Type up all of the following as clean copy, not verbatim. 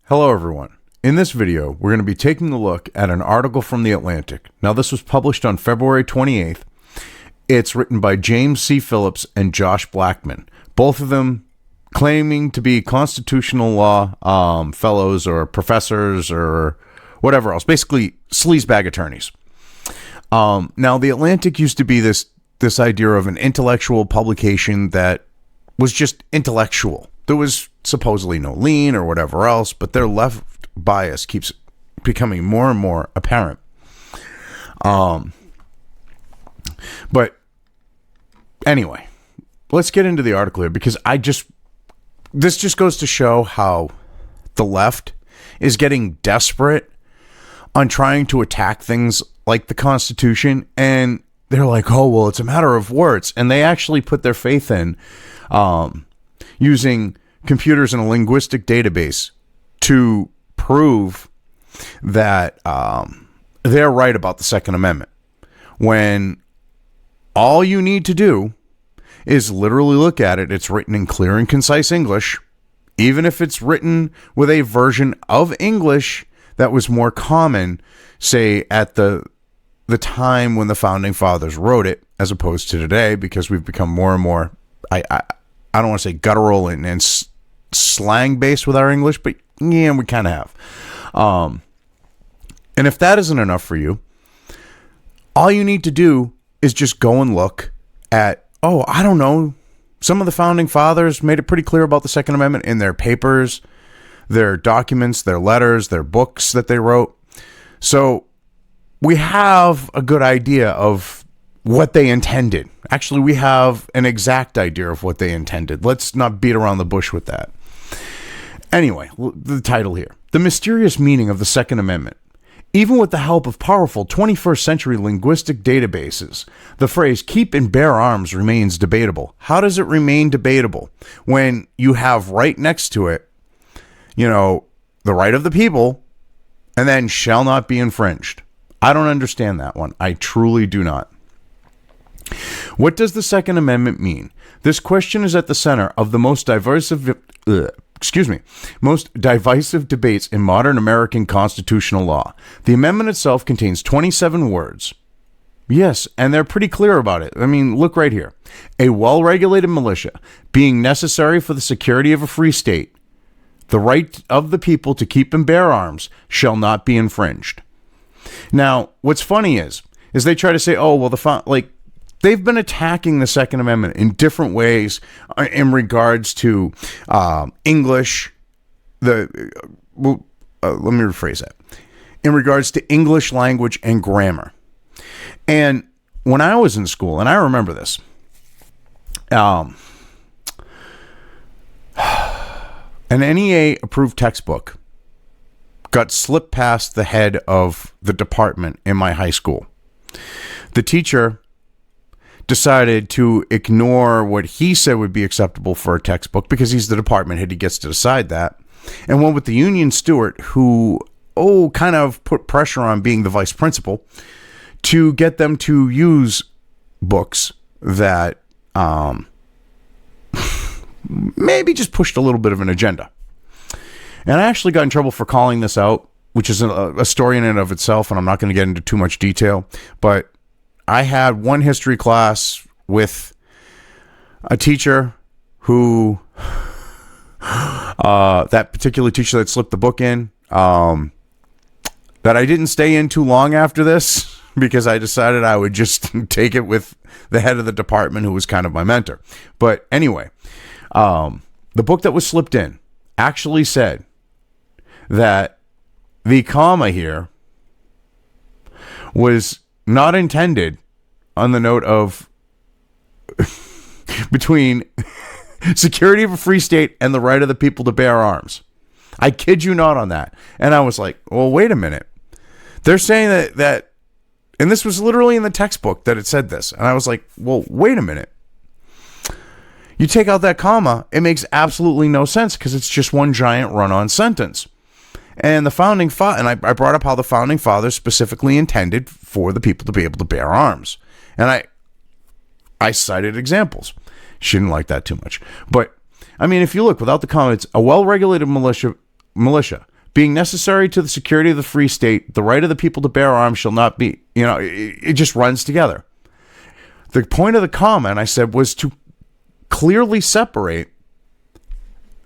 Hello everyone. In this video, we're going to be taking a look at an article from The Atlantic. Now this was published on February 28th. It's written by James C. Phillips and Josh Blackman, both of them claiming to be constitutional law fellows or professors or whatever else, basically sleazebag attorneys. Now The Atlantic used to be this idea of an intellectual publication that was just intellectual. There was supposedly no lean or whatever else, but their left bias keeps becoming more and more apparent. But anyway, let's get into the article here, because this just goes to show how the left is getting desperate on trying to attack things like the Constitution, and they're like, oh, well, it's a matter of words. And they actually put their faith in using computers in a linguistic database to prove that they're right about the Second Amendment, when all you need to do is literally look at it. It's written in clear and concise English, even if it's written with a version of English that was more common, say, at the time when the Founding Fathers wrote it, as opposed to today, because we've become more and more, I don't want to say guttural and slang based with our English, but yeah, we kind of have. And if that isn't enough for you, all you need to do is just go and look at, I don't know, some of the Founding Fathers made it pretty clear about the Second Amendment in their papers, their documents, their letters, their books that they wrote. So we have a good idea of what they intended. Actually, we have an exact idea of what they intended. Let's not beat around the bush with that. Anyway, the title here: The Mysterious Meaning of the Second Amendment. Even with the help of powerful 21st century linguistic databases, the phrase keep and bear arms remains debatable. How does it remain debatable when you have right next to it, the right of the people, and then shall not be infringed? I don't understand that one. I truly do not. What does the Second Amendment mean? This question is at the center of the most divisive debates in modern American constitutional law. The amendment itself contains 27 words. Yes, and they're pretty clear about it. I mean, look right here. A well-regulated militia, being necessary for the security of a free state, the right of the people to keep and bear arms shall not be infringed. Now, what's funny is they try to say, they've been attacking the Second Amendment in different ways in regards to English. Let me rephrase that. In regards to English language and grammar. And when I was in school, and I remember this, an NEA-approved textbook got slipped past the head of the department in my high school. The teacher decided to ignore what he said would be acceptable for a textbook, because he's the department head, he gets to decide that, and went with the union steward, who kind of put pressure on, being the vice principal, to get them to use books that maybe just pushed a little bit of an agenda. And I actually got in trouble for calling this out, which is a story in and of itself, and I'm not going to get into too much detail, but I had one history class with a teacher who, that particular teacher that slipped the book in, that I didn't stay in too long after this, because I decided I would just take it with the head of the department, who was kind of my mentor. But anyway, the book that was slipped in actually said that the comma here was not intended on the note of between security of a free state and the right of the people to bear arms. I kid you not on that. And I was like, well, wait a minute. They're saying that, and this was literally in the textbook that it said this. And I was like, well, wait a minute. You take out that comma, it makes absolutely no sense, because it's just one giant run-on sentence. And I brought up how the Founding Fathers specifically intended for the people to be able to bear arms. And I cited examples. She didn't like that too much. But, I mean, if you look, without the comma, it's a well-regulated militia being necessary to the security of the free state, the right of the people to bear arms shall not be, it just runs together. The point of the comment, I said, was to clearly separate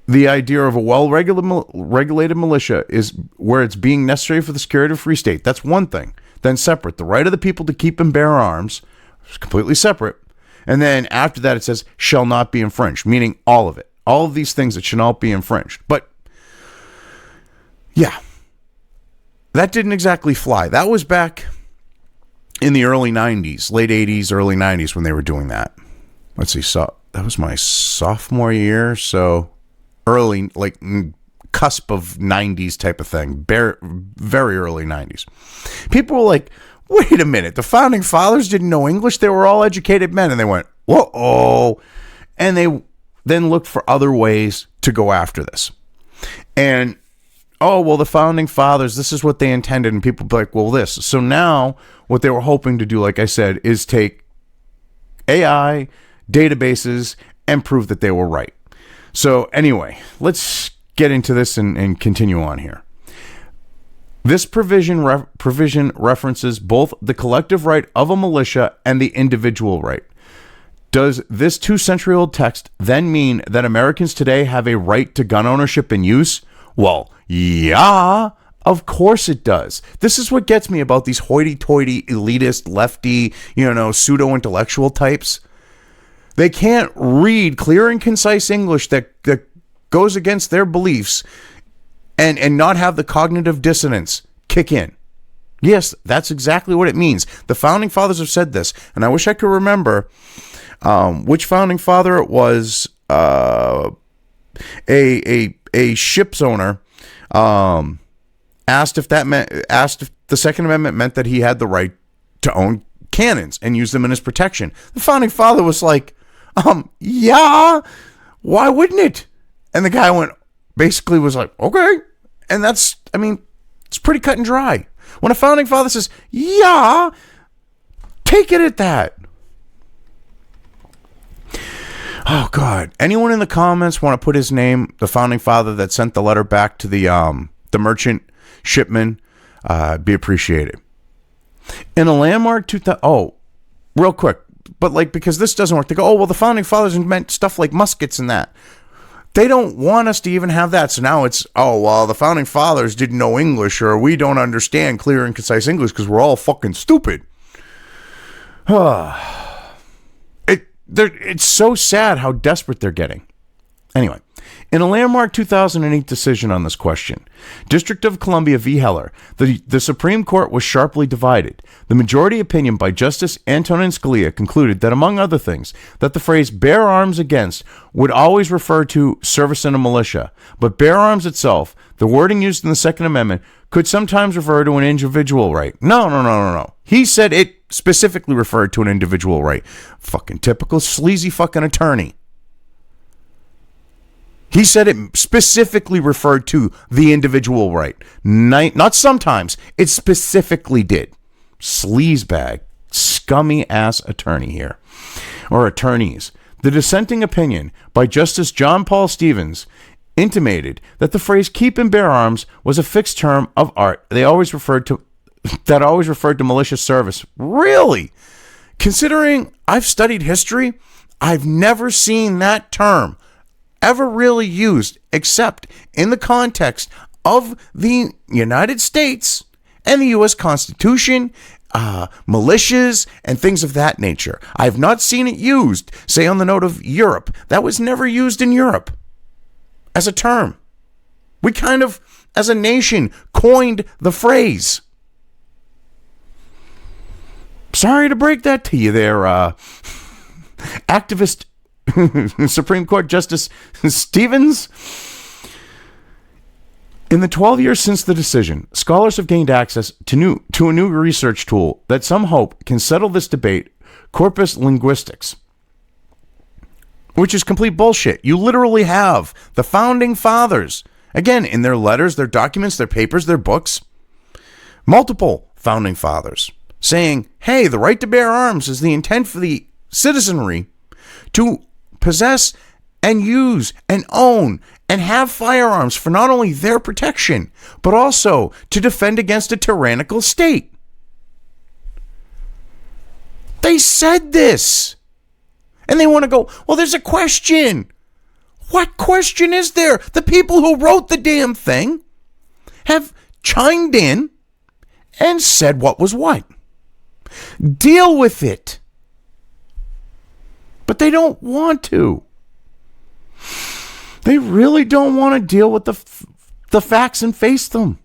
the idea of a well-regulated militia is where it's being necessary for the security of a free state. That's one thing. Then separate. The right of the people to keep and bear arms is completely separate. And then after that, it says, shall not be infringed, meaning all of it. All of these things that should not be infringed. But, yeah, that didn't exactly fly. That was back in the early 90s, late 80s, early 90s when they were doing that. Let's see, so that was my sophomore year, so early, like cusp of 90s type of thing, very early 90s. People were like, wait a minute, the founding fathers didn't know English? They were all educated men. And they went, whoa. And they then looked for other ways to go after this. And, the founding fathers, this is what they intended. And people be like, well, this. So now what they were hoping to do, like I said, is take AI databases and prove that they were right. So anyway, let's get into this and continue on here. This provision references both the collective right of a militia and the individual right. Does this 2-century-old text then mean that Americans today have a right to gun ownership and use? Well, yeah, of course it does. This is what gets me about these hoity-toity, elitist, lefty, pseudo-intellectual types. They can't read clear and concise English that goes against their beliefs and not have the cognitive dissonance kick in. Yes, that's exactly what it means. The founding fathers have said this, and I wish I could remember which founding father it was. A ship's owner asked if the Second Amendment meant that he had the right to own cannons and use them in his protection. The founding father was like, yeah, why wouldn't it? And the guy was like, okay. And it's pretty cut and dry. When a founding father says, yeah, take it at that. Oh, God. Anyone in the comments want to put his name, the founding father that sent the letter back to the merchant shipman, be appreciated. In a landmark 2000, real quick, but because this doesn't work, they go, the founding fathers meant stuff like muskets and that. They don't want us to even have that. So now it's, the founding fathers didn't know English, or we don't understand clear and concise English because we're all fucking stupid. It's so sad how desperate they're getting. Anyway, in a landmark 2008 decision on this question, District of Columbia v. Heller, the Supreme Court was sharply divided. The majority opinion by Justice Antonin Scalia concluded that, among other things, that the phrase bear arms against would always refer to service in a militia, but bear arms itself, the wording used in the Second Amendment, could sometimes refer to an individual right. No. He said it specifically referred to an individual right. Fucking typical sleazy fucking attorney. He said it specifically referred to the individual right. Not sometimes. It specifically did. Sleazebag. Scummy ass attorney here. Or attorneys. The dissenting opinion by Justice John Paul Stevens intimated that the phrase keep and bear arms was a fixed term of art that always referred to malicious service. Really? Considering I've studied history, I've never seen that term ever really used except in the context of the United States and the U.S. Constitution, militias, and things of that nature. I've not seen it used, say, on the note of Europe. That was never used in Europe as a term. We kind of, as a nation, coined the phrase. Sorry to break that to you there, activist Supreme Court Justice Stevens. In the 12 years since the decision, scholars have gained access to a new research tool that some hope can settle this debate, corpus linguistics, which is complete bullshit. You literally have the founding fathers, again, in their letters, their documents, their papers, their books, multiple founding fathers saying, hey, the right to bear arms is the intent for the citizenry to possess and use and own and have firearms for not only their protection, but also to defend against a tyrannical state. They said this. And they want to go, well, there's a question. What question is there? The people who wrote the damn thing have chimed in and said what was what. Deal with it. But they don't want to. They really don't want to deal with the facts and face them.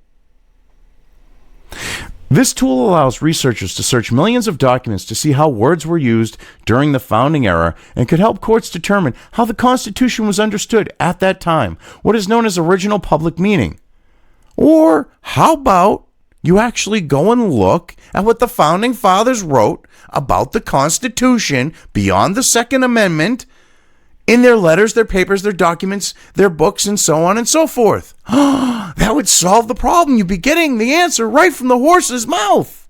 This tool allows researchers to search millions of documents to see how words were used during the founding era and could help courts determine how the Constitution was understood at that time, what is known as original public meaning. Or how about you actually go and look at what the Founding Fathers wrote about the Constitution beyond the Second Amendment in their letters, their papers, their documents, their books, and so on and so forth. That would solve the problem. You'd be getting the answer right from the horse's mouth.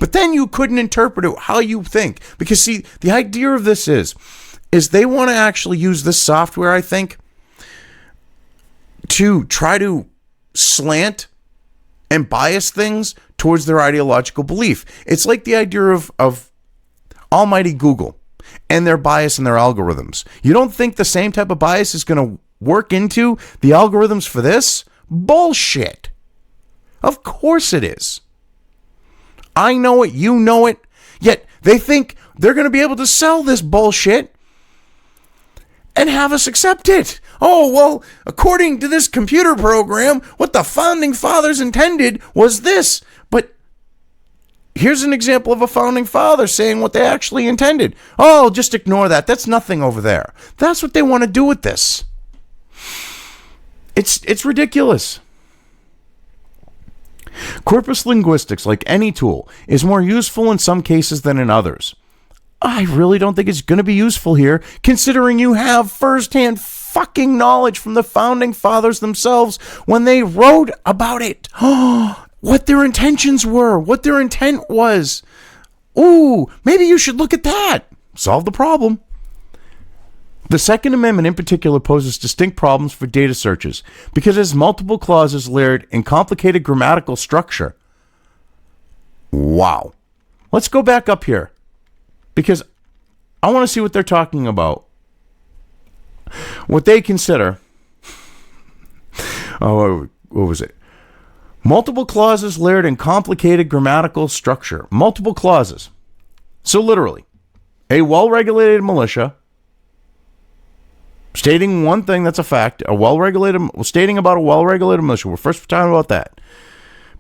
But then you couldn't interpret it how you think. Because, see, the idea of this is they want to actually use this software, I think, to try to slant and bias things towards their ideological belief. It's like the idea of almighty Google and their bias and their algorithms. You don't think the same type of bias is going to work into the algorithms for this? Bullshit. Of course it is. I know it, you know it, yet they think they're going to be able to sell this bullshit and have us accept it. Oh, well, according to this computer program, what the Founding Fathers intended was this. But here's an example of a Founding Father saying what they actually intended. Oh, just ignore that. That's nothing over there. That's what they want to do with this. It's ridiculous. Corpus linguistics, like any tool, is more useful in some cases than in others. I really don't think it's going to be useful here, considering you have firsthand fucking knowledge from the Founding Fathers themselves when they wrote about it. What their intentions were, what their intent was. Ooh, maybe you should look at that. Solve the problem. The Second Amendment in particular poses distinct problems for data searches because it has multiple clauses layered in complicated grammatical structure. Wow. Let's go back up here because I want to see what they're talking about. What they consider, what was it? Multiple clauses layered in complicated grammatical structure. Multiple clauses. So literally, a well-regulated militia stating one thing that's a fact, stating about a well-regulated militia. We're first talking about that.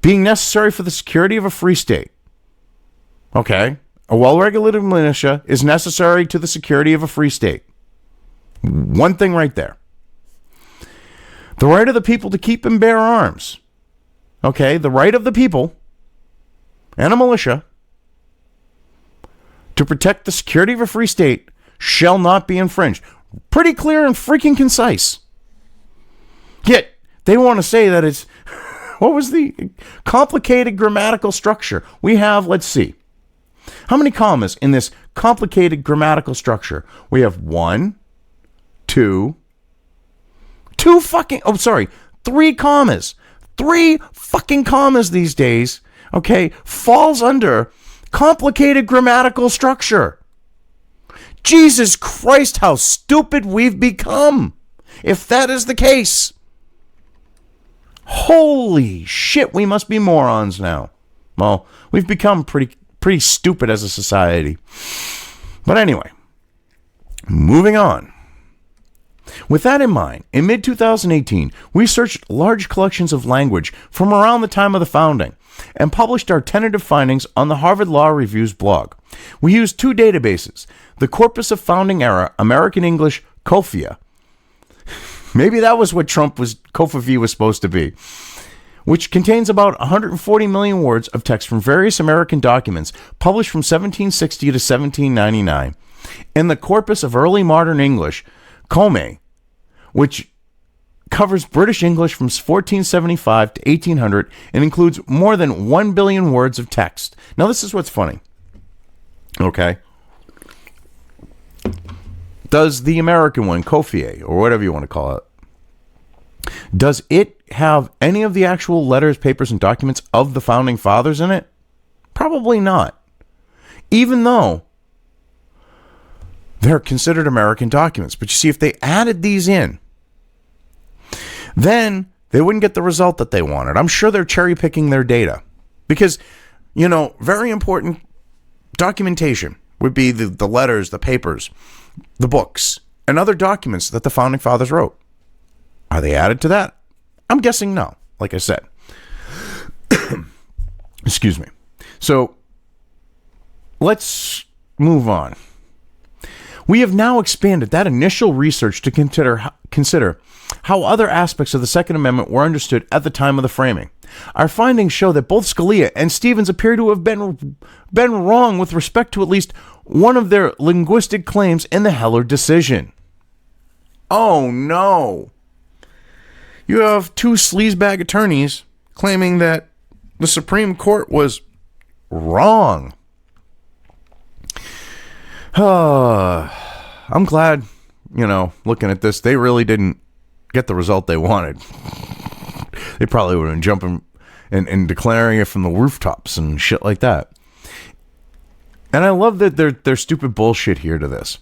Being necessary for the security of a free state. Okay. A well-regulated militia is necessary to the security of a free state. One thing right there. The right of the people to keep and bear arms. Okay, the right of the people and a militia to protect the security of a free state shall not be infringed. Pretty clear and freaking concise. Yet, they want to say that it's, what was the complicated grammatical structure? We have, let's see, how many commas in this complicated grammatical structure? We have 3 commas. 3 fucking commas these days, okay, falls under complicated grammatical structure. Jesus Christ, how stupid we've become. If that is the case. Holy shit, we must be morons now. Well, we've become pretty stupid as a society. But anyway, moving on. With that in mind, in mid-2018, we searched large collections of language from around the time of the founding and published our tentative findings on the Harvard Law Review's blog. We used 2 databases, the Corpus of Founding Era American English COFIA. Maybe that was what COFIA was supposed to be, which contains about 140 million words of text from various American documents published from 1760 to 1799, and the Corpus of Early Modern English, COME, which covers British English from 1475 to 1800 and includes more than 1 billion words of text. Now, this is what's funny. Okay. Does the American one, COFIA, or whatever you want to call it, does it have any of the actual letters, papers, and documents of the Founding Fathers in it? Probably not. Even though they're considered American documents. But you see, if they added these in, then they wouldn't get the result that they wanted. I'm sure they're cherry picking their data. Because, very important documentation would be the letters, the papers, the books, and other documents that the Founding Fathers wrote. Are they added to that? I'm guessing no, like I said. Excuse me. So, let's move on. We have now expanded that initial research to consider how other aspects of the Second Amendment were understood at the time of the framing. Our findings show that both Scalia and Stevens appear to have been wrong with respect to at least one of their linguistic claims in the Heller decision. Oh no! You have two sleazebag attorneys claiming that the Supreme Court was wrong. I'm glad, looking at this, they really didn't get the result they wanted. They probably would have been jumping and declaring it from the rooftops and shit like that. And I love that there's stupid bullshit here to this.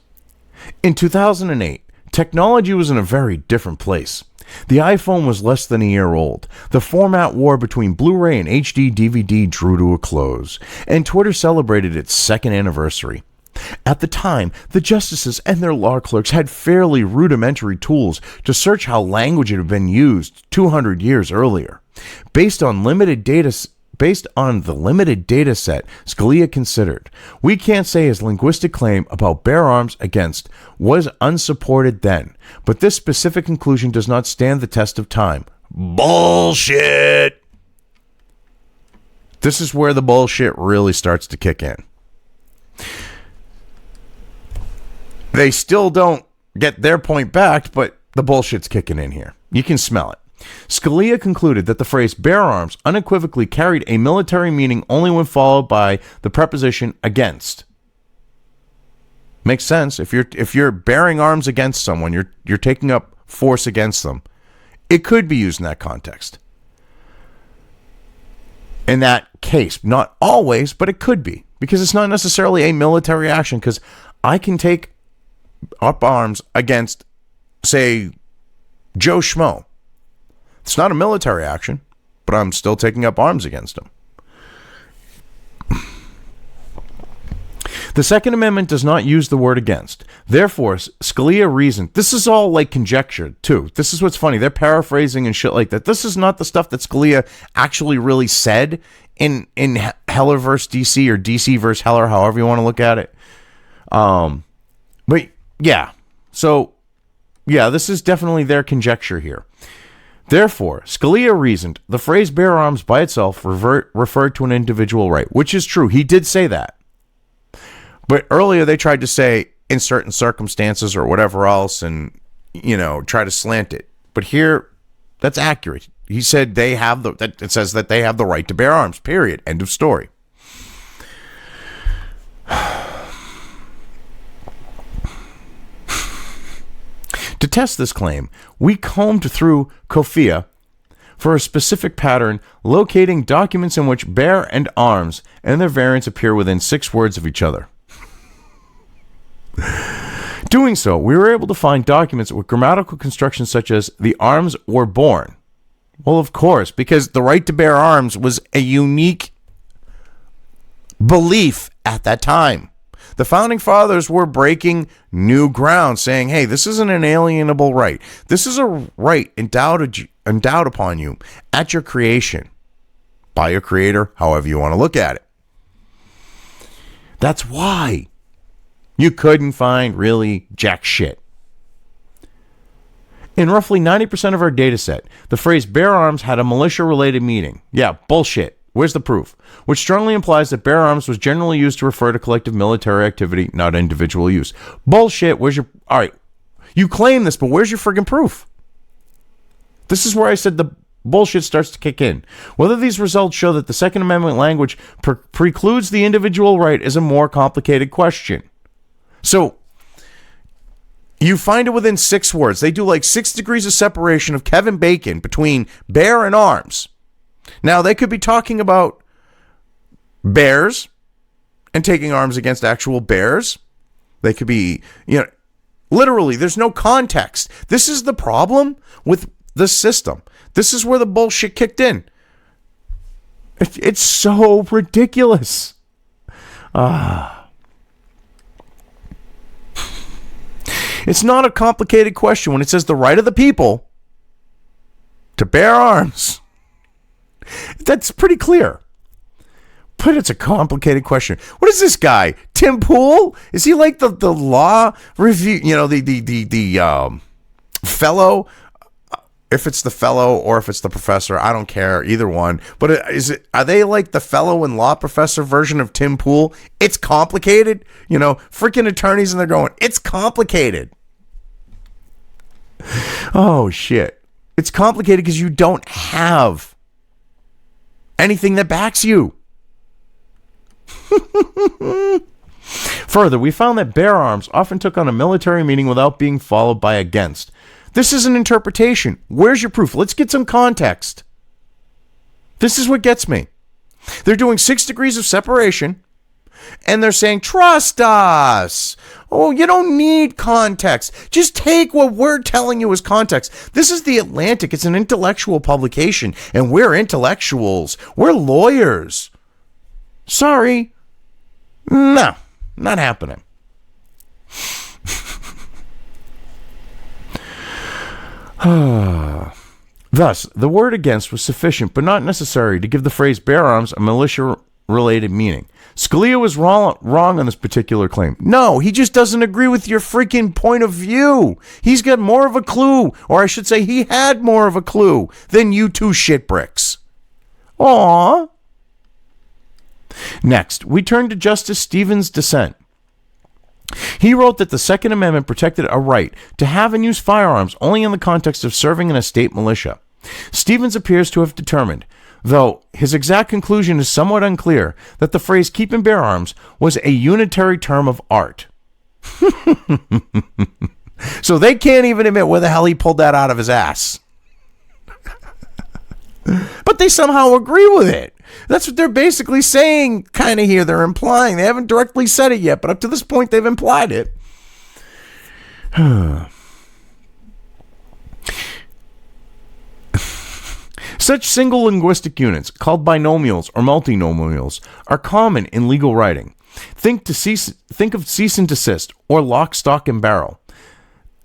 In 2008, technology was in a very different place. The iPhone was less than a year old. The format war between Blu-ray and HD DVD drew to a close, and Twitter celebrated its second anniversary. At the time, the justices and their law clerks had fairly rudimentary tools to search how language had been used 200 years earlier. Based on the limited data set Scalia considered, we can't say his linguistic claim about bear arms against was unsupported then, but this specific conclusion does not stand the test of time. Bullshit! This is where the bullshit really starts to kick in. They still don't get their point back, but the bullshit's kicking in here. You can smell it. Scalia concluded that the phrase bear arms unequivocally carried a military meaning only when followed by the preposition against. Makes sense. If you're bearing arms against someone, you're taking up force against them. It could be used in that context. In that case, not always, but it could be, because it's not necessarily a military action, because I can take up arms against, say, Joe Schmo. It's not a military action, but I'm still taking up arms against him. The Second Amendment does not use the word against. Therefore, Scalia reasoned, this is all like conjecture, too. This is what's funny. They're paraphrasing and shit like that. This is not the stuff that Scalia actually really said in Heller versus DC, or DC versus Heller, however you want to look at it. But yeah, so yeah, this is definitely their conjecture here. Therefore, Scalia reasoned the phrase bear arms by itself referred to an individual right, which is true. He did say that. But earlier they tried to say in certain circumstances or whatever else and, try to slant it. But here, that's accurate. He said it says that they have the right to bear arms, period. End of story. To test this claim, we combed through COFIA for a specific pattern, locating documents in which bear and arms and their variants appear within 6 words of each other. Doing so, we were able to find documents with grammatical constructions such as the arms were born. Well, of course, because the right to bear arms was a unique belief at that time. The Founding Fathers were breaking new ground, saying, hey, this is an inalienable right. This is a right endowed upon you at your creation, by your creator, however you want to look at it. That's why you couldn't find really jack shit. In roughly 90% of our data set, the phrase bear arms had a militia-related meaning. Yeah, bullshit. Where's the proof? Which strongly implies that bear arms was generally used to refer to collective military activity, not individual use. Bullshit. All right, you claim this, but where's your friggin' proof? This is where I said the bullshit starts to kick in. Whether these results show that the Second Amendment language precludes the individual right is a more complicated question. So, You find it within 6 words. They do like 6 degrees of separation of Kevin Bacon between bear and arms. Now, they could be talking about bears and taking arms against actual bears. They could be, literally, there's no context. This is the problem with the system. This is where the bullshit kicked in. It's so ridiculous. It's not a complicated question when it says the right of the people to bear arms. That's pretty clear. But it's a complicated question. What is this guy? Tim Pool? Is he like the law review, the fellow? If it's the fellow or if it's the professor, I don't care, either one. But are they like the fellow and law professor version of Tim Pool? It's complicated. Freaking attorneys, and they're going, it's complicated. Oh, shit. It's complicated because you don't have anything that backs you. Further, we found that bear arms often took on a military meaning without being followed by against. This is an interpretation. Where's your proof? Let's get some context. This is what gets me. They're doing 6 degrees of separation, and they're saying, trust us. Oh, you don't need context. Just take what we're telling you as context. This is The Atlantic. It's an intellectual publication, and we're intellectuals. We're lawyers. Sorry. No, not happening. Thus, the word against was sufficient, but not necessary to give the phrase bear arms a militia-related meaning. Scalia was wrong on this particular claim. No, he just doesn't agree with your freaking point of view. He's got more of a clue, or I should say he had more of a clue than you two shitbricks. Aww. Next, we turn to Justice Stevens' dissent. He wrote that the Second Amendment protected a right to have and use firearms only in the context of serving in a state militia. Stevens appears to have determined, though his exact conclusion is somewhat unclear, that the phrase keep and bear arms was a unitary term of art. So they can't even admit where the hell he pulled that out of his ass. But they somehow agree with it. That's what they're basically saying, kind of here. They're implying. They haven't directly said it yet, but up to this point, they've implied it. Such single linguistic units, called binomials or multinomials, are common in legal writing. Think of cease and desist or lock, stock, and barrel.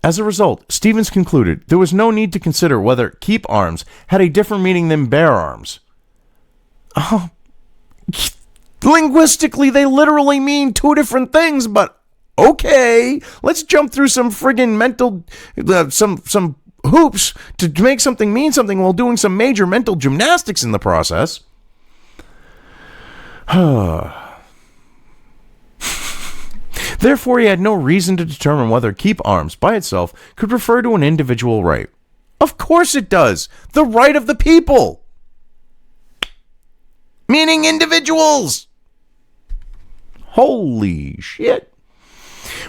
As a result, Stevens concluded there was no need to consider whether keep arms had a different meaning than bear arms. Oh, linguistically, they literally mean 2 different things, but okay, let's jump through some friggin' mental, some hoops to make something mean something while doing some major mental gymnastics in the process. Therefore, he had no reason to determine whether keep arms by itself could refer to an individual right. Of course it does. The right of the people. Meaning individuals. Holy shit.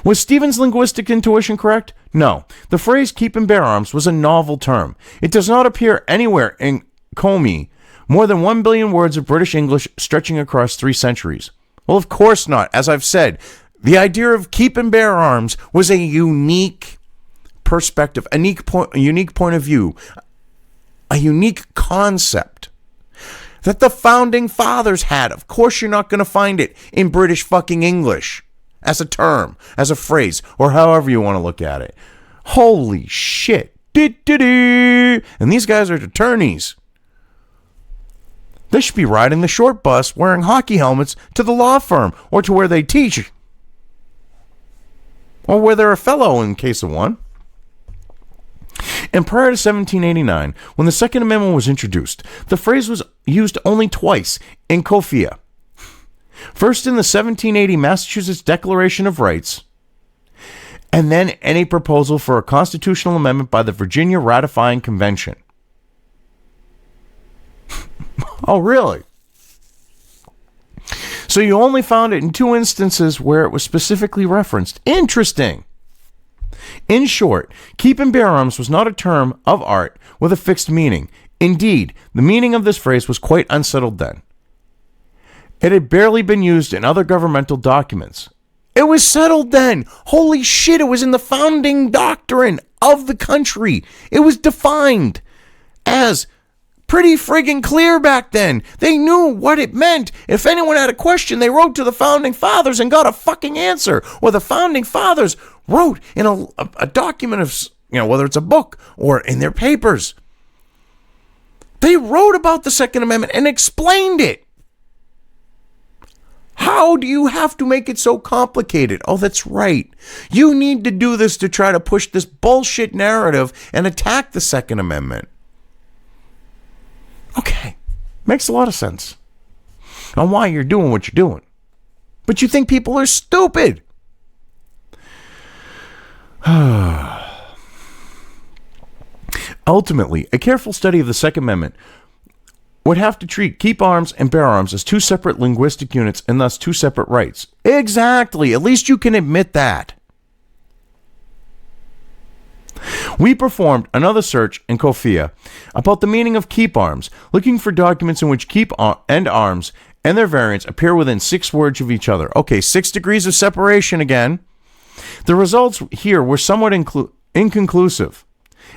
Was Stevens' linguistic intuition correct? No. The phrase keep and bear arms was a novel term. It does not appear anywhere in Comey, more than 1 billion words of British English stretching across 3 centuries. Well, of course not. As I've said, the idea of keep and bear arms was a unique perspective, a unique point of view, a unique concept that the founding fathers had. Of course, you're not going to find it in British fucking English as a term, as a phrase, or however you want to look at it. Holy shit. And these guys are attorneys. They should be riding the short bus wearing hockey helmets to the law firm or to where they teach. Or where they're a fellow in case of one. And prior to 1789, when the Second Amendment was introduced, the phrase was used only twice in Cofia. First in the 1780 Massachusetts Declaration of Rights, and then in a proposal for a constitutional amendment by the Virginia Ratifying Convention. Oh, really? So you only found it in 2 instances where it was specifically referenced. Interesting. In short, keep and bear arms was not a term of art with a fixed meaning. Indeed, the meaning of this phrase was quite unsettled then. It had barely been used in other governmental documents. It was settled then. Holy shit, it was in the founding doctrine of the country. It was defined as pretty friggin' clear back then. They knew what it meant. If anyone had a question, they wrote to the founding fathers and got a fucking answer. Or the founding fathers wrote in a document of, whether it's a book or in their papers. They wrote about the Second Amendment and explained it. How do you have to make it so complicated? Oh, that's right. You need to do this to try to push this bullshit narrative and attack the Second Amendment. Okay. Makes a lot of sense on why you're doing what you're doing. But you think people are stupid. Ultimately, a careful study of the Second Amendment would have to treat keep arms and bear arms as two separate linguistic units and thus two separate rights. Exactly. At least you can admit that. We performed another search in Kofia about the meaning of keep arms, looking for documents in which keep and arms and their variants appear within 6 words of each other. Okay, 6 degrees of separation again. The results here were somewhat inconclusive.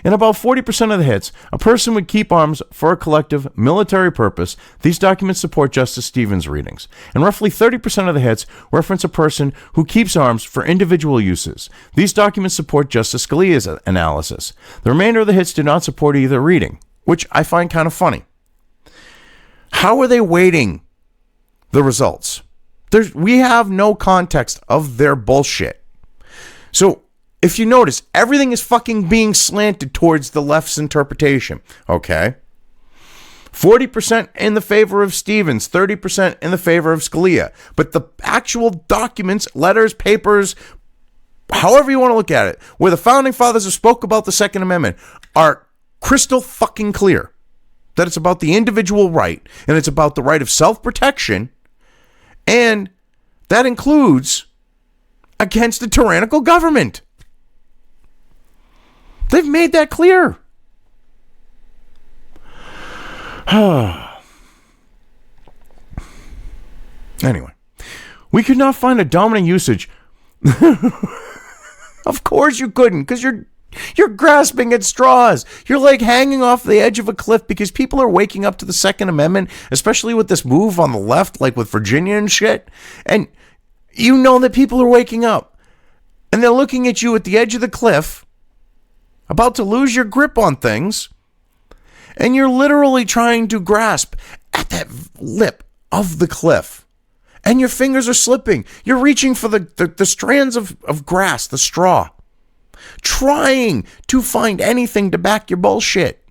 In about 40% of the hits, a person would keep arms for a collective military purpose. These documents support Justice Stevens' readings. And roughly 30% of the hits reference a person who keeps arms for individual uses. These documents support Justice Scalia's analysis. The remainder of the hits did not support either reading, which I find kind of funny. How are they weighting the results? We have no context of their bullshit. So, if you notice, everything is fucking being slanted towards the left's interpretation. Okay? 40% in the favor of Stevens, 30% in the favor of Scalia. But the actual documents, letters, papers, however you want to look at it, where the founding fathers have spoke about the Second Amendment, are crystal fucking clear. That it's about the individual right, and it's about the right of self-protection, and that includes against a tyrannical government. They've made that clear. Anyway, we could not find a dominant usage. Of course you couldn't, because you're grasping at straws. You're like hanging off the edge of a cliff because people are waking up to the Second Amendment, especially with this move on the left, like with Virginia and shit. And you know that people are waking up. And they're looking at you at the edge of the cliff, about to lose your grip on things, and you're literally trying to grasp at that lip of the cliff, and your fingers are slipping. You're reaching for the strands of grass, the straw, trying to find anything to back your bullshit.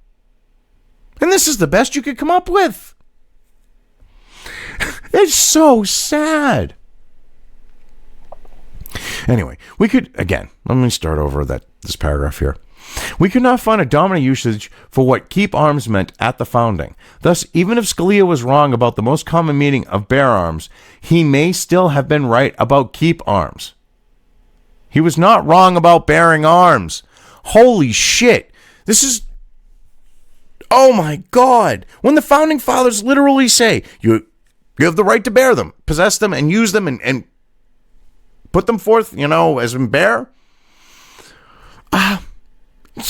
And this is the best you could come up with. It's so sad. Anyway, let me start over this paragraph here. We could not find a dominant usage for what keep arms meant at the founding. Thus, even if Scalia was wrong about the most common meaning of bear arms, he may still have been right about keep arms. He was not wrong about bearing arms. Holy shit. Oh my God. When the founding fathers literally say, you have the right to bear them, possess them, and use them, and put them forth, as in bear.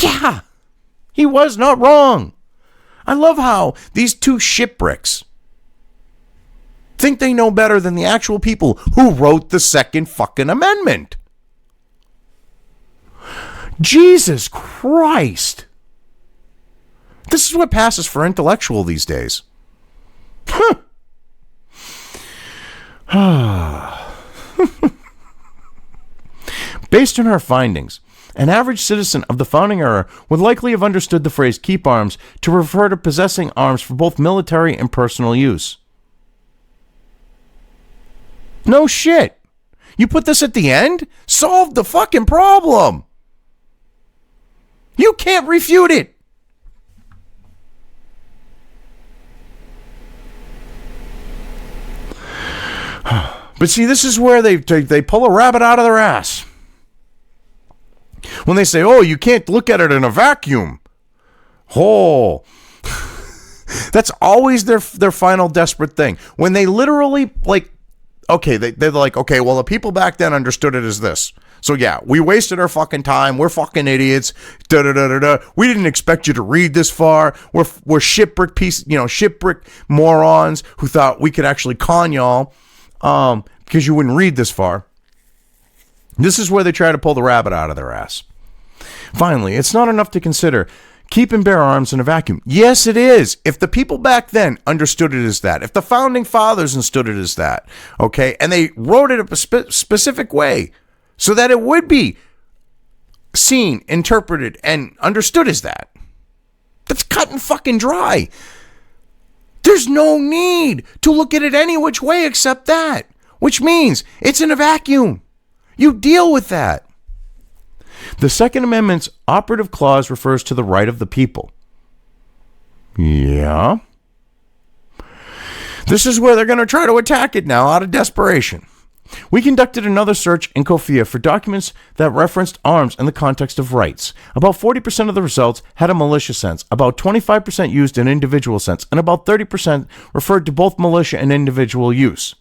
Yeah, he was not wrong. I love how these two shipwrecks think they know better than the actual people who wrote the Second fucking Amendment. Jesus Christ. This is what passes for intellectual these days. Based on our findings, an average citizen of the founding era would likely have understood the phrase keep arms to refer to possessing arms for both military and personal use. No shit. You put this at the end? Solve the fucking problem. You can't refute it. But see, this is where they pull a rabbit out of their ass. When they say, oh, you can't look at it in a vacuum. Oh, that's always their final desperate thing. When they literally, like, okay, they're like, okay, well, the people back then understood it as this. So, yeah, we wasted our fucking time. We're fucking idiots. Da-da-da-da-da. We didn't expect you to read this far. We're shipwreck morons who thought we could actually con y'all because you wouldn't read this far. This is where they try to pull the rabbit out of their ass. Finally, it's not enough to consider keep and bear arms in a vacuum. Yes, it is. If the people back then understood it as that, if the founding fathers understood it as that, okay, and they wrote it a specific way so that it would be seen, interpreted, and understood as that, that's cut and fucking dry. There's no need to look at it any which way except that, which means it's in a vacuum. You deal with that. The Second Amendment's operative clause refers to the right of the people. Yeah. This is where they're going to try to attack it now out of desperation. We conducted another search in COFIA for documents that referenced arms in the context of rights. About 40% of the results had a militia sense, about 25% used an individual sense, and about 30% referred to both militia and individual use.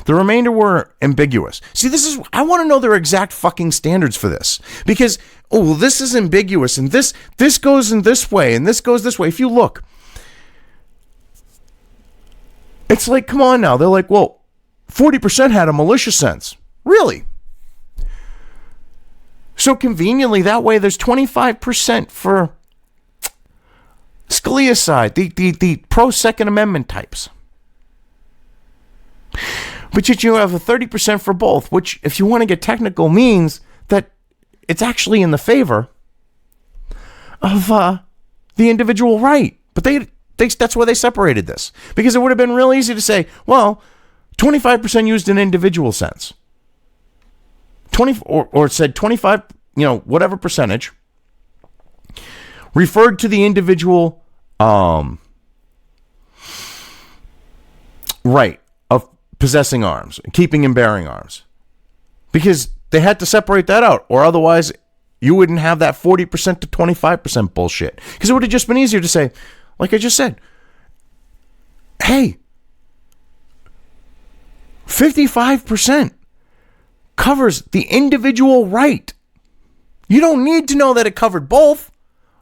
The remainder were ambiguous. See, I want to know their exact fucking standards for this. Because, oh, well, this is ambiguous, and this goes in this way, and this goes this way. If you look, it's like, come on now. They're like, well, 40% had a militia sense. Really? So conveniently, that way, there's 25% for Scalia's side, the pro-Second Amendment types. But yet you have a 30% for both, which, if you want to get technical, means that it's actually in the favor of the individual right. But that's where they separated this. Because it would have been real easy to say, well, 25% used an individual sense. Or said 25, whatever percentage, referred to the individual right of possessing arms, keeping and bearing arms. Because they had to separate that out, or otherwise you wouldn't have that 40% to 25% bullshit. Because it would have just been easier to say, like I just said, hey, 55% covers the individual right. You don't need to know that it covered both.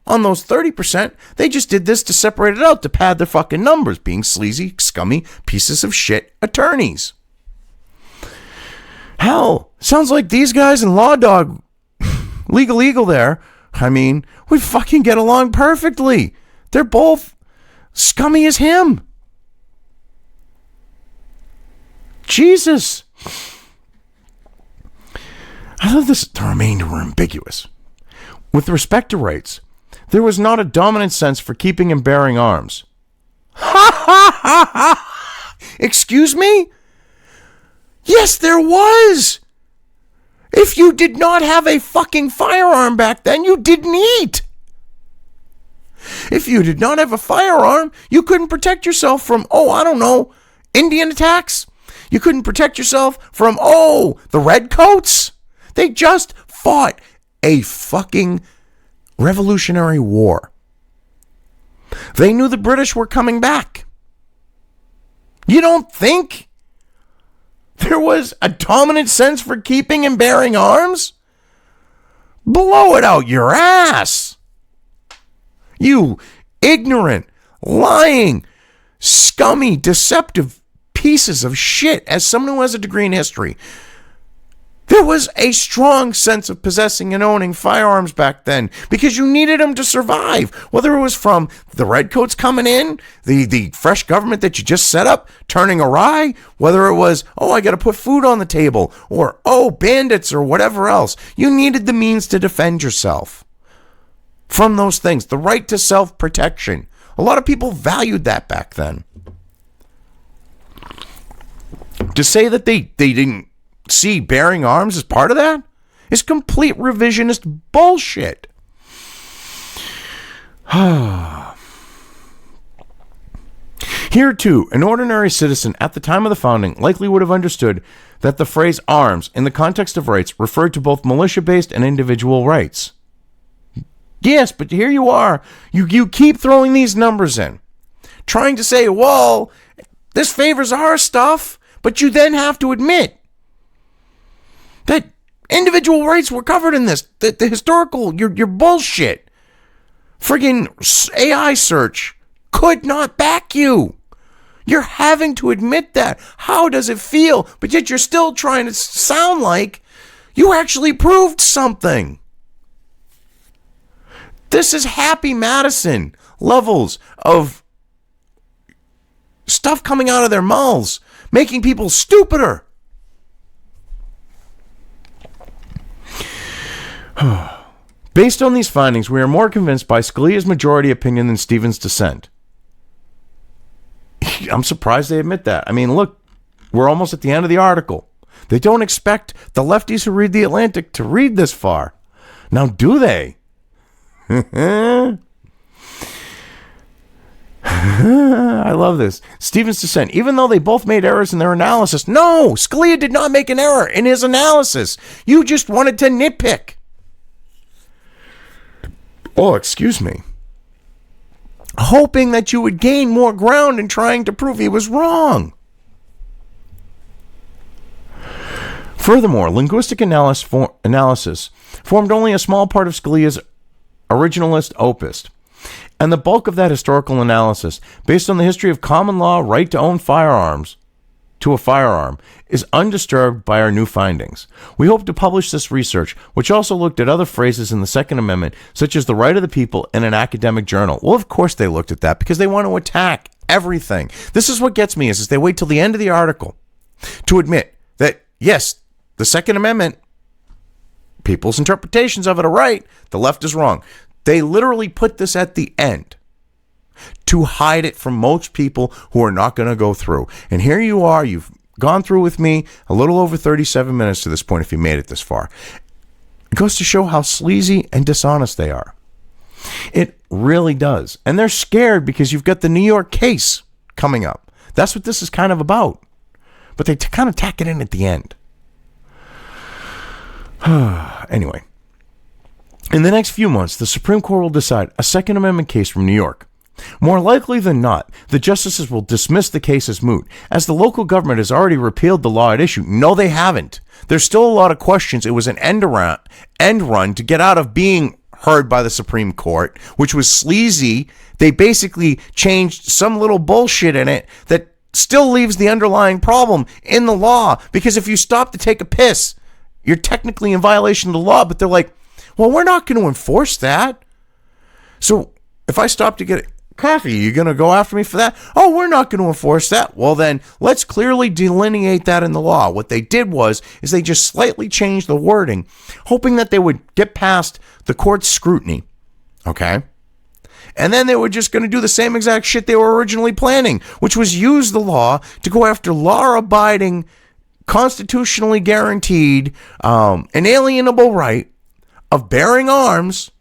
On those 30%, they just did this to separate it out, to pad their fucking numbers, being sleazy, scummy pieces of shit attorneys. Hell, sounds like these guys in Law Dog, Legal Eagle there, we fucking get along perfectly. They're both scummy as him. Jesus. I thought the remainder were ambiguous. With respect to rights, there was not a dominant sense for keeping and bearing arms. Ha ha ha ha! Excuse me? Yes, there was! If you did not have a fucking firearm back then, you didn't eat! If you did not have a firearm, you couldn't protect yourself from, Indian attacks? You couldn't protect yourself from, the redcoats? They just fought a fucking Revolutionary War. They knew the British were coming back. You don't think there was a dominant sense for keeping and bearing arms? Blow it out your ass. You ignorant, lying, scummy, deceptive pieces of shit. As someone who has a degree in history, there was a strong sense of possessing and owning firearms back then because you needed them to survive. Whether it was from the redcoats coming in, the fresh government that you just set up turning awry, whether it was, I got to put food on the table, or, bandits or whatever else. You needed the means to defend yourself from those things. The right to self-protection. A lot of people valued that back then. To say that they didn't see bearing arms as part of that is complete revisionist bullshit. Here, too, an ordinary citizen at the time of the founding likely would have understood that the phrase arms, in the context of rights, referred to both militia-based and individual rights. Yes, but here you are. You keep throwing these numbers in, trying to say, well, this favors our stuff, but you then have to admit that individual rights were covered in this. The historical, your bullshit, friggin' AI search could not back you. You're having to admit that. How does it feel? But yet you're still trying to sound like you actually proved something. This is Happy Madison levels of stuff coming out of their mouths, making people stupider. Based on these findings, we are more convinced by Scalia's majority opinion than Stevens' dissent. I'm surprised they admit that. I mean, look, we're almost at the end of the article. They don't expect the lefties who read The Atlantic to read this far. Now, do they? I love this. Stevens' dissent. Even though they both made errors in their analysis. No, Scalia did not make an error in his analysis. You just wanted to nitpick. Oh, excuse me. Hoping that you would gain more ground in trying to prove he was wrong. Furthermore, linguistic analysis formed only a small part of Scalia's originalist opus, and the bulk of that historical analysis, based on the history of common law right to own firearms to a firearm, is undisturbed by our new findings. We hope to publish this research, which also looked at other phrases in the Second Amendment, such as the right of the people, in an academic journal. Well, of course they looked at that, because they want to attack everything. This is what gets me, is they wait till the end of the article to admit that, yes, the Second Amendment, people's interpretations of it are right, the left is wrong. They literally put this at the end to hide it from most people who are not going to go through. And here you are, you've gone through with me a little over 37 minutes to this point if you made it this far. It goes to show how sleazy and dishonest they are. It really does. And they're scared because you've got the New York case coming up. That's what this is kind of about. But they kind of tack it in at the end. Anyway, in the next few months, the Supreme Court will decide a Second Amendment case from New York. More likely than not, the justices will dismiss the case as moot, as the local government has already repealed the law at issue. No, they haven't. There's still a lot of questions. It was an end run to get out of being heard by the Supreme Court, which was sleazy. They basically changed some little bullshit in it that still leaves the underlying problem in the law, because if you stop to take a piss, you're technically in violation of the law, but they're like, well, we're not going to enforce that. So if I stop to get coffee, you're going to go after me for that? Oh, we're not going to enforce that. Well, then let's clearly delineate that in the law. What they did is they just slightly changed the wording, hoping that they would get past the court's scrutiny. Okay? And then they were just going to do the same exact shit they were originally planning, which was use the law to go after law-abiding, constitutionally guaranteed, inalienable right of bearing arms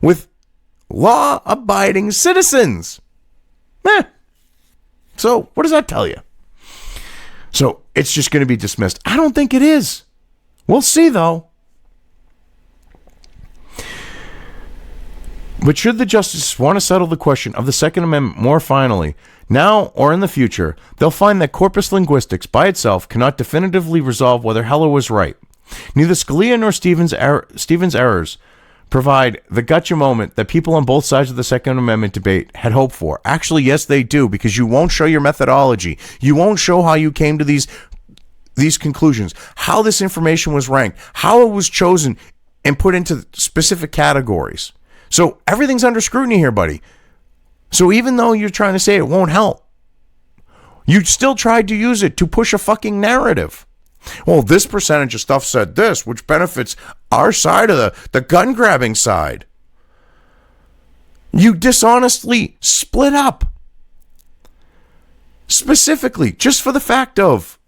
with law-abiding citizens. So what does that tell you? So it's just going to be dismissed. I don't think it is. We'll see, though. But should the justices want to settle the question of the Second Amendment more finally, now or in the future, they'll find that corpus linguistics by itself cannot definitively resolve whether Heller was right. Neither Scalia nor Stevens' errors provide the gotcha moment that people on both sides of the Second Amendment debate had hoped for. Actually, yes, they do, because you won't show your methodology. You won't show how you came to these conclusions, how this information was ranked, how it was chosen and put into specific categories. So everything's under scrutiny here, buddy. So even though you're trying to say it won't help, you still tried to use it to push a fucking narrative. Well, this percentage of stuff said this, which benefits our side of the gun grabbing side. You dishonestly split up. Specifically, just for the fact of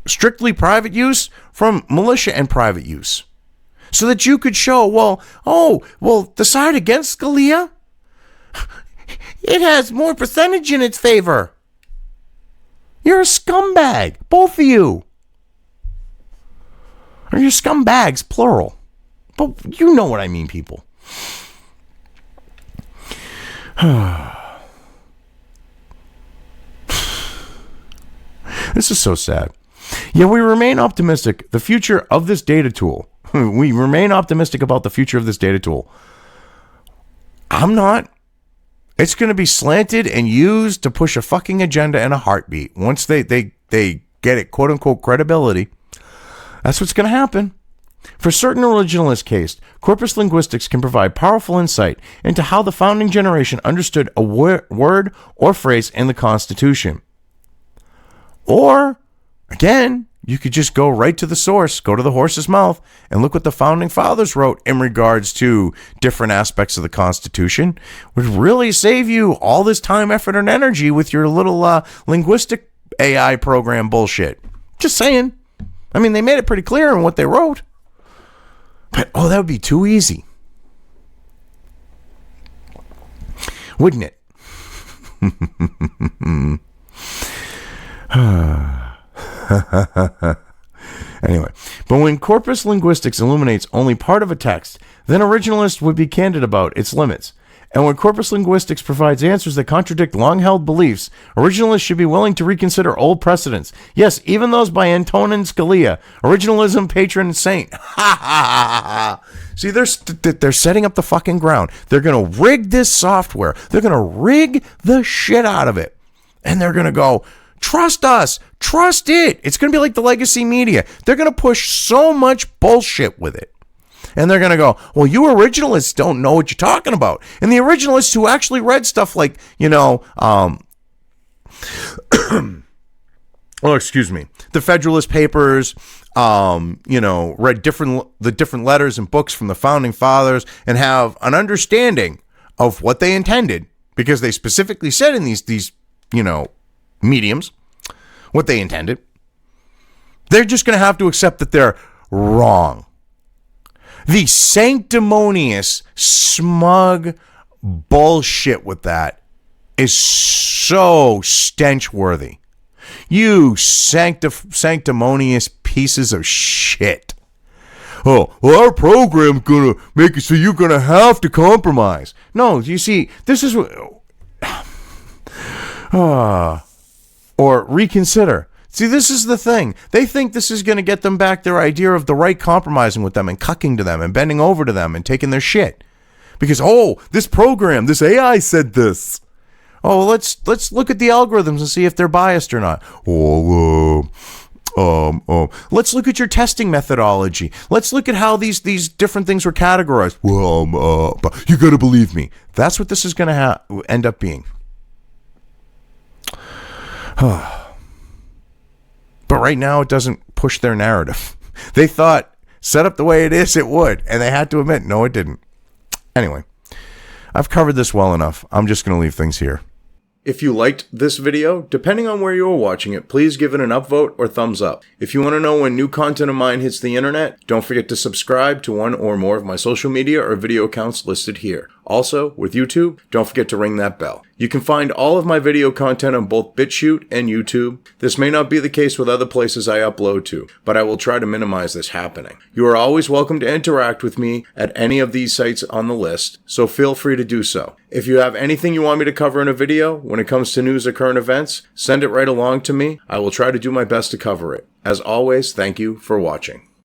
strictly private use from militia and private use. So that you could show, the side against Scalia, it has more percentage in its favor. You're a scumbag, both of you. Or you're scumbags, plural. But you know what I mean, people. This is so sad. Yet we remain optimistic. The future of this data tool. We remain optimistic about the future of this data tool. I'm not. It's going to be slanted and used to push a fucking agenda in a heartbeat. Once they get it, quote unquote, credibility, that's what's going to happen. For certain originalist case, corpus linguistics can provide powerful insight into how the founding generation understood a word or phrase in the Constitution. Or, again, you could just go right to the source, go to the horse's mouth, and look what the founding fathers wrote in regards to different aspects of the Constitution. Would really save you all this time, effort, and energy with your little linguistic AI program bullshit. Just saying. I mean, they made it pretty clear in what they wrote. But, that would be too easy. Wouldn't it? Anyway, but when corpus linguistics illuminates only part of a text, then originalists would be candid about its limits. And when corpus linguistics provides answers that contradict long-held beliefs, originalists should be willing to reconsider old precedents. Yes, even those by Antonin Scalia, originalism patron saint. See, they're setting up the fucking ground. They're going to rig this software. They're going to rig the shit out of it. And they're going to go, trust us. Trust it. It's going to be like the legacy media. They're going to push so much bullshit with it. And they're going to go, well, you originalists don't know what you're talking about. And the originalists who actually read stuff like, the Federalist Papers, read the different letters and books from the founding fathers and have an understanding of what they intended, because they specifically said in these mediums what they intended. They're just going to have to accept that they're wrong. The sanctimonious, smug bullshit with that is so stench-worthy. You sanctimonious pieces of shit. Oh, well, our program's going to make it so you're going to have to compromise. No, you see, this is what... or reconsider. See, this is the thing. They think this is going to get them back their idea of the right compromising with them and cucking to them and bending over to them and taking their shit. Because, this program, this AI said this. Let's look at the algorithms and see if they're biased or not. Let's look at your testing methodology. Let's look at how these different things were categorized. But you got to believe me. That's what this is going to end up being. But right now, it doesn't push their narrative. They thought, set up the way it is, it would. And they had to admit, no, it didn't. Anyway, I've covered this well enough. I'm just going to leave things here. If you liked this video, depending on where you are watching it, please give it an upvote or thumbs up. If you want to know when new content of mine hits the internet, don't forget to subscribe to one or more of my social media or video accounts listed here. Also, with YouTube, don't forget to ring that bell. You can find all of my video content on both BitChute and YouTube. This may not be the case with other places I upload to, but I will try to minimize this happening. You are always welcome to interact with me at any of these sites on the list, so feel free to do so. If you have anything you want me to cover in a video, when it comes to news or current events, send it right along to me. I will try to do my best to cover it. As always, thank you for watching.